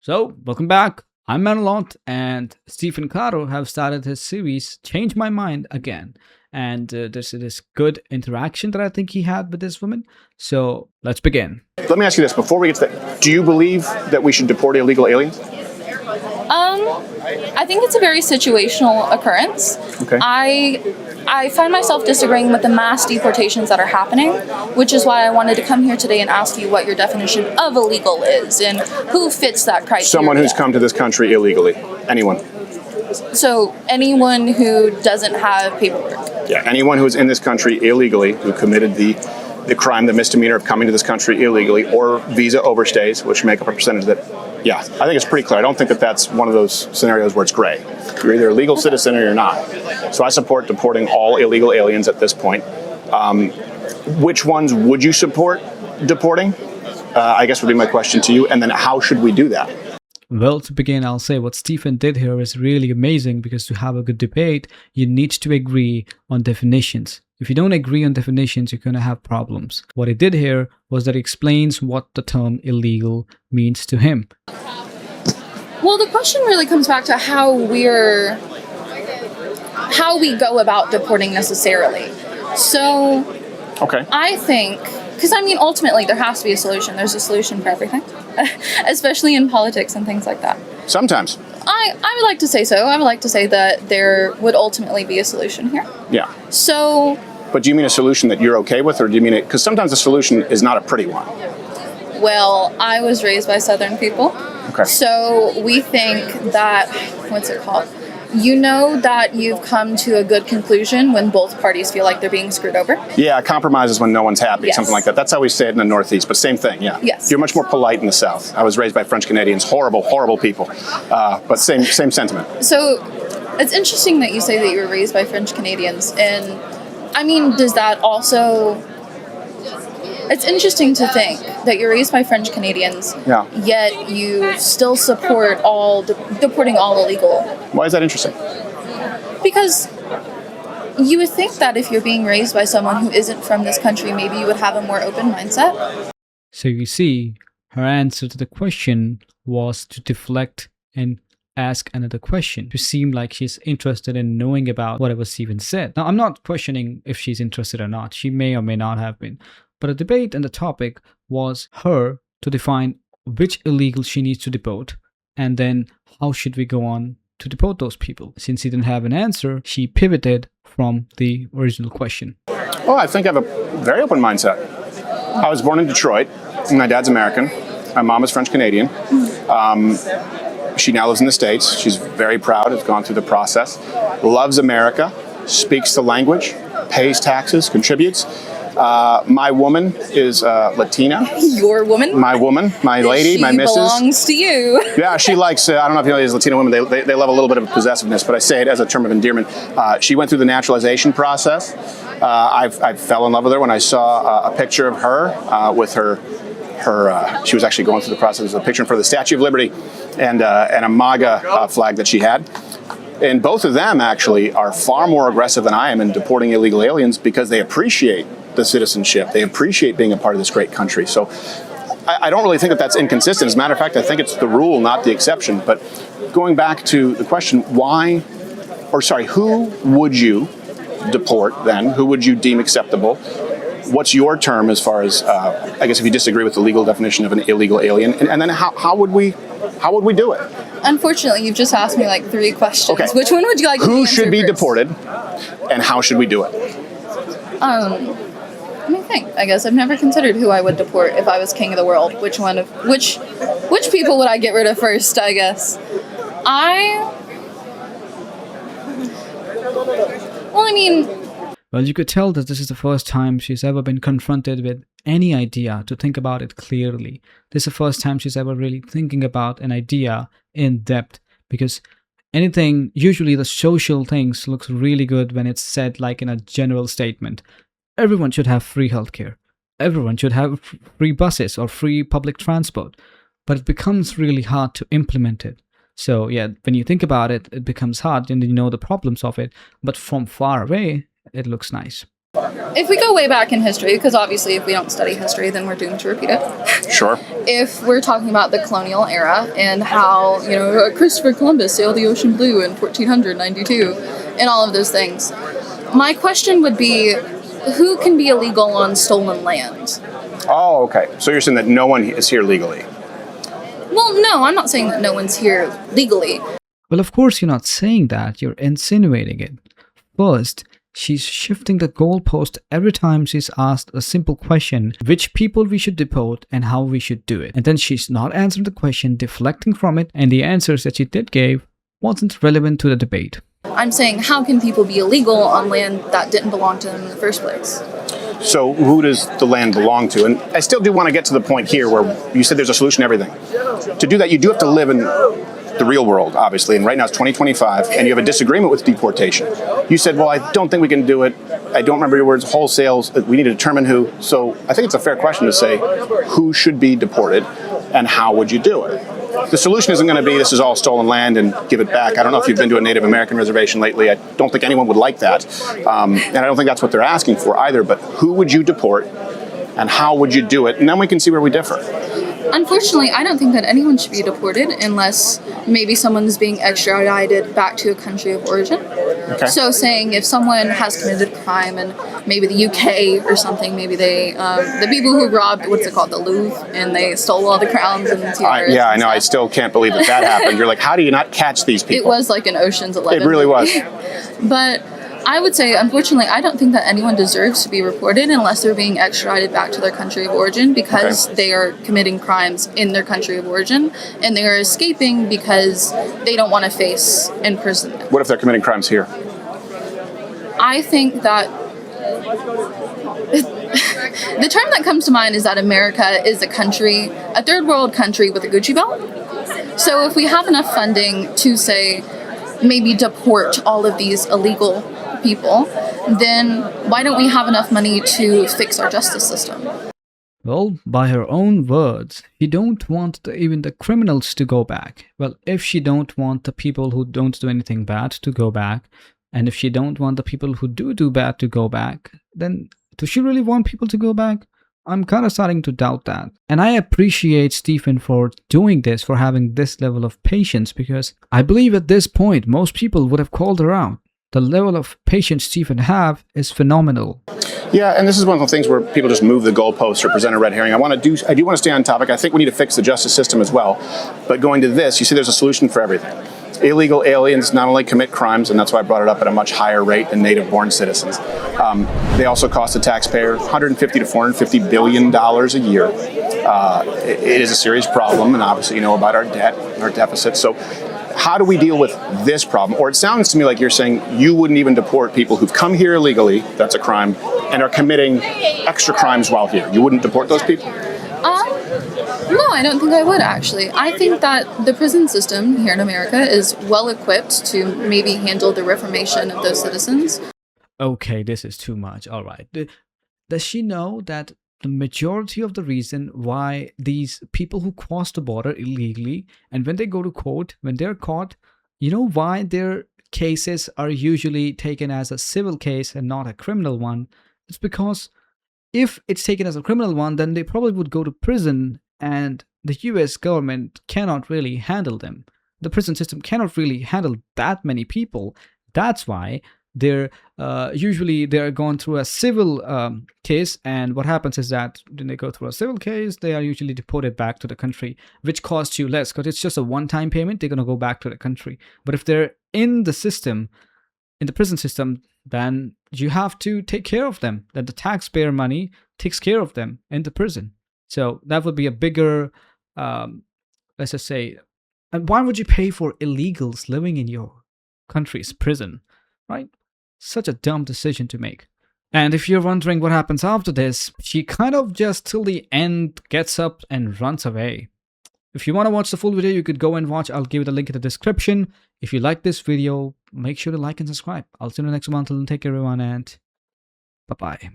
So, welcome back. I'm Manalot, and Stephen Caro have started his series Change My Mind Again. And there's this good interaction that I think he had with this woman. So, let's begin. Let me ask you this, before we get to that, do you believe that we should deport illegal aliens? I think it's a very situational occurrence. Okay. I find myself disagreeing with the mass deportations that are happening, which is why I wanted to come here today and ask you what your definition of illegal is and who fits that criteria. Someone who's come to this country illegally. Anyone. So anyone who doesn't have paperwork. Yeah, anyone who's in this country illegally, who committed the crime, the misdemeanor of coming to this country illegally, or visa overstays, which make up a percentage that, yeah, I think it's pretty clear. I don't think that that's one of those scenarios where it's gray. You're either a legal citizen or you're not. So I support deporting all illegal aliens at this point. Which ones would you support deporting? I guess would be my question to you. And then how should we do that? Well, to begin, I'll say what Stephen did here is really amazing, because to have a good debate, you need to agree on definitions. If you don't agree on definitions, you're going to have problems. What he did here was that he explains what the term illegal means to him. Well, the question really comes back to how we go about deporting necessarily. So, okay. I think, because I mean, ultimately there has to be a solution. There's a solution for everything, especially in politics and things like that. Sometimes. I would like to say so. I would like to say that there would ultimately be a solution here. Yeah. So. But do you mean a solution that you're okay with, or do you mean it? Because sometimes the solution is not a pretty one. Well, I was raised by Southern people. Okay. So we think that, what's it called? You know that you've come to a good conclusion when both parties feel like they're being screwed over? Yeah, compromise is when no one's happy, yes. Something like that. That's how we say it in the Northeast, but same thing, yeah. Yes. You're much more polite in the South. I was raised by French Canadians, horrible, horrible people, but same sentiment. So it's interesting that you say that you were raised by French Canadians, and I mean, does that also... It's interesting to think that you're raised by French Canadians, yeah. Yet you still support deporting all illegal. Why is that interesting? Because you would think that if you're being raised by someone who isn't from this country, maybe you would have a more open mindset. So you see, her answer to the question was to deflect and ask another question, to seem like she's interested in knowing about whatever Stephen said. Now, I'm not questioning if she's interested or not. She may or may not have been. But the debate and the topic was her to define which illegal she needs to deport, and then how should we go on to deport those people. Since he didn't have an answer, she pivoted from the original question. Well, I think I have a very open mindset. I was born in Detroit, and my dad's American. My mom is French Canadian. She now lives in the States. She's very proud, has gone through the process, loves America, speaks the language, pays taxes, contributes. My woman is Latina. Your woman? My woman, my lady, my missus. She belongs to you. Yeah, she likes, I don't know if you know these Latina women, they love a little bit of possessiveness, but I say it as a term of endearment. She went through the naturalization process. I fell in love with her when I saw a picture of her with her she was actually going through the process. There's a picture in front of the Statue of Liberty and a MAGA flag that she had. And both of them actually are far more aggressive than I am in deporting illegal aliens because they appreciate the citizenship. They appreciate being a part of this great country. So I don't really think that that's inconsistent. As a matter of fact, I think it's the rule, not the exception. But going back to the question, who would you deport then? Who would you deem acceptable? What's your term as far as, I guess if you disagree with the legal definition of an illegal alien, and then how would we do it? Unfortunately, you've just asked me like 3 questions. Okay. Which one would you like to answer Who should be first? deported, and how should we do it? Let me think. I guess I've never considered who I would deport if I was king of the world. Which people would I get rid of first, I guess? Well, you could tell that this is the first time she's ever been confronted with any idea to think about it clearly. This is the first time she's ever really thinking about an idea in depth, because usually the social things looks really good when it's said like in a general statement. Everyone should have free healthcare. Everyone should have free buses or free public transport. But it becomes really hard to implement it. So yeah, when you think about it, it becomes hard and you know the problems of it. But from far away, it looks nice. If we go way back in history, because obviously if we don't study history, then we're doomed to repeat it. Sure. If we're talking about the colonial era and how, Christopher Columbus sailed the ocean blue in 1492 and all of those things, my question would be, who can be illegal on stolen land? Oh, okay. So you're saying that no one is here legally? Well, no, I'm not saying that no one's here legally. Well, of course you're not saying that, you're insinuating it. First, she's shifting the goalpost every time she's asked a simple question, which people we should deport and how we should do it. And then she's not answering the question, deflecting from it, and the answers that she did give wasn't relevant to the debate. I'm saying, how can people be illegal on land that didn't belong to them in the first place? So who does the land belong to? And I still do want to get to the point here where you said there's a solution to everything. To do that, you do have to live in the real world, obviously, and right now it's 2025, and you have a disagreement with deportation. You said, well, I don't think we can do it. I don't remember your words, wholesales. We need to determine who. So I think it's a fair question to say, who should be deported, and how would you do it? The solution isn't going to be this is all stolen land and give it back. I don't know if you've been to a Native American reservation lately. I don't think anyone would like that. And I don't think that's what they're asking for either. But who would you deport, and how would you do it? And then we can see where we differ. Unfortunately, I don't think that anyone should be deported unless maybe someone's being extradited back to a country of origin. Okay. So saying if someone has committed a crime in maybe the UK or something, maybe they, the people who robbed, what's it called, the Louvre, and they stole all the crowns and tiaras. Yeah, I know. I still can't believe that happened. You're like, how do you not catch these people? It was like an Ocean's 11. It really was. But I would say, unfortunately, I don't think that anyone deserves to be reported unless they're being extradited back to their country of origin because they are committing crimes in their country of origin and they are escaping because they don't want to face imprisonment. What if they're committing crimes here? I think that the term that comes to mind is that America is a third world country with a Gucci belt. So if we have enough funding to say maybe deport all of these illegal people, then why don't we have enough money to fix our justice system? Well, by her own words, she don't want even the criminals to go back. Well, if she don't want the people who don't do anything bad to go back, and if she don't want the people who do bad to go back, then does she really want people to go back? I'm kind of starting to doubt that. And I appreciate Stephen for doing this, for having this level of patience, because I believe at this point, most people would have called her out. The level of patience Stephen have is phenomenal. Yeah, and this is one of the things where people just move the goalposts or present a red herring. I do want to stay on topic. I think we need to fix the justice system as well. But going to this, you see there's a solution for everything. Illegal aliens not only commit crimes, and that's why I brought it up at a much higher rate than native-born citizens. They also cost the taxpayer $150 to $450 billion a year. It is a serious problem, and obviously you know about our debt, our deficit. So how do we deal with this problem? Or it sounds to me like you're saying you wouldn't even deport people who've come here illegally, that's a crime, and are committing extra crimes while here. You wouldn't deport those people? No, I don't think I would, actually. I think that the prison system here in America is well equipped to maybe handle the reformation of those citizens. Okay, this is too much. All right. Does she know that the majority of the reason why these people who cross the border illegally, and when they go to court, when they're caught, you know why their cases are usually taken as a civil case and not a criminal one? It's because if it's taken as a criminal one, then they probably would go to prison, and the US government cannot really handle them. The prison system cannot really handle that many people. That's why they're gone through a civil case, and what happens is that when they go through a civil case, they are usually deported back to the country, which costs you less because it's just a one-time payment. They're going to go back to the country. But if they're in the system, in the prison system, then you have to take care of them. That the taxpayer money takes care of them in the prison. So that would be a bigger, let's just say, and why would you pay for illegals living in your country's prison, right? Such a dumb decision to make. And if you're wondering what happens after this, she kind of just till the end gets up and runs away. If you want to watch the full video, you could go and watch. I'll give you the link in the description. If you like this video, make sure to like and subscribe. I'll see you in the next one. Until then, take care everyone, and bye-bye.